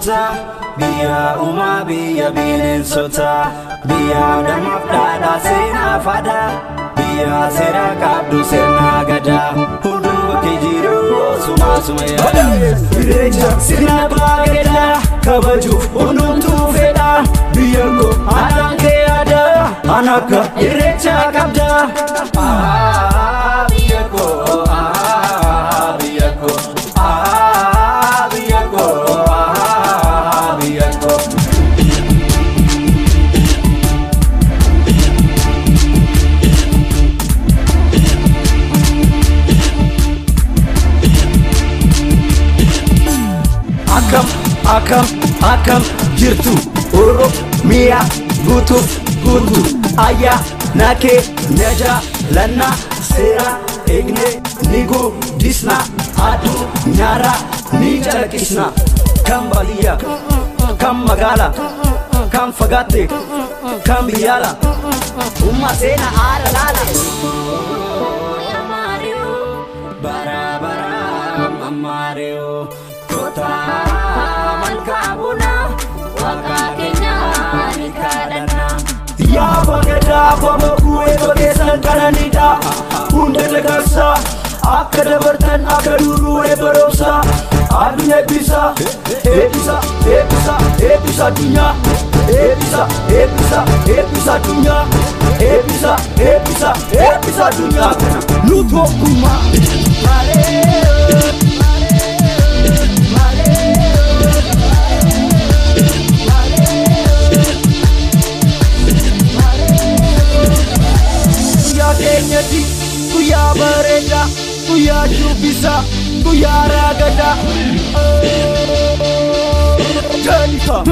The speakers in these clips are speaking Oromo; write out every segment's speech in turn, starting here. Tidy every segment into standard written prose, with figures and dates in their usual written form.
gootota biyya uumaa biyya bineensota biyya namaaf dhaadhaa seenaa faadaa biyya seera qabdu sirna gadaa hunduu bakkee jiru suma yaada irreecha sirna bareedaa kabajuuf hundumtuu fedha biyya koo aadaan kee yaada anakka irreecha qabda biyya koo biyya koo biyya koo biyya koo Akam jirtu Oromiyaa guutuu ayyaana kee naja lanna seera eegne ni guddisna addunyaarra ni calaqqisna kan baadiyyaa kan magaala kan fagaatte kan biyyaala umma seena aara laala bara mammaariyo kota malkaabuna waaqa keenyaa kadhanna yaa bareedaa fama bu'ee togeessan kananidha hunda dagarsa akka dabartan akka duruu eebaromsa addunyaa eebbisa addunyaa eebbisa addunyaa eebbisa addunyaa nu tokkummaa Kuya bareda, kuya jubisa, kuya ragada Jennifer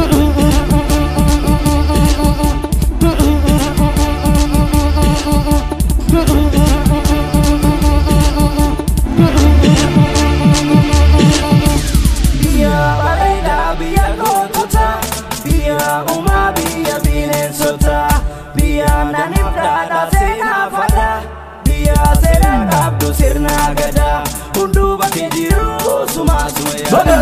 Biya bareda, biya gootota biya uumaa biya bineensota biya naannoo dhaadhaa seenaa faadaa seera qabdu sirna gadaa hunduu bakkee jiru suma yaada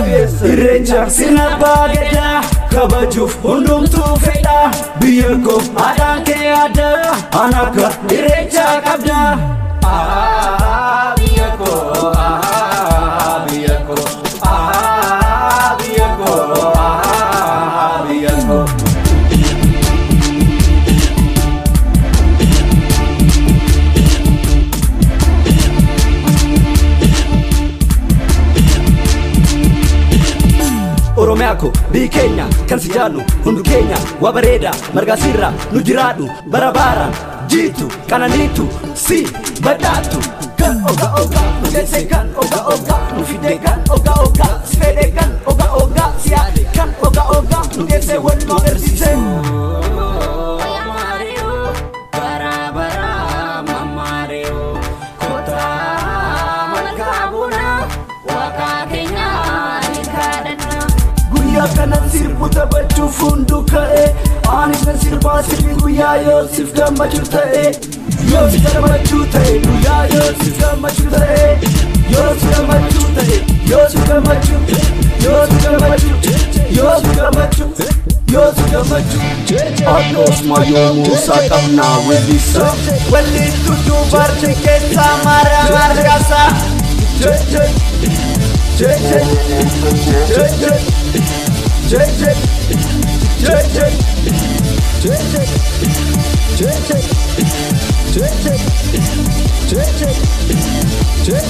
irreecha sirna bareedaa kabajuuf hundumtuu fedha biyya koo aadaan kee yaada anakka irreecha qabda biyya koo biyya koo biyya koo biyya koo Oromiyaa koo biyyi keenya kan si jaallu hundu keenya waa bareeda marga sirra nu jiraadhu bara baraan jiitu qananiitu si badhaatu kan oga nu deesse kan oga nu fide kan oga si fedhe kan oga si yaade kan oga nu deesse wal nu agarsiise kanan sirbu taphachuuf hundu ka'e anis nan sirbaa sirbi guyyaa Yoosif gammachuu ta'e Yoosif gammachuu ta'e guyyaa Yoosif gammachuu ta'e Yoosif gammachuu ta'e Yoosif gammachuu Yoosif gammachuu Yoosif gammachuu Yoosif gammachuu Adoos maayoomoo saaqabnaa weellisa wellitu dubartii keessaa mara margasa JJ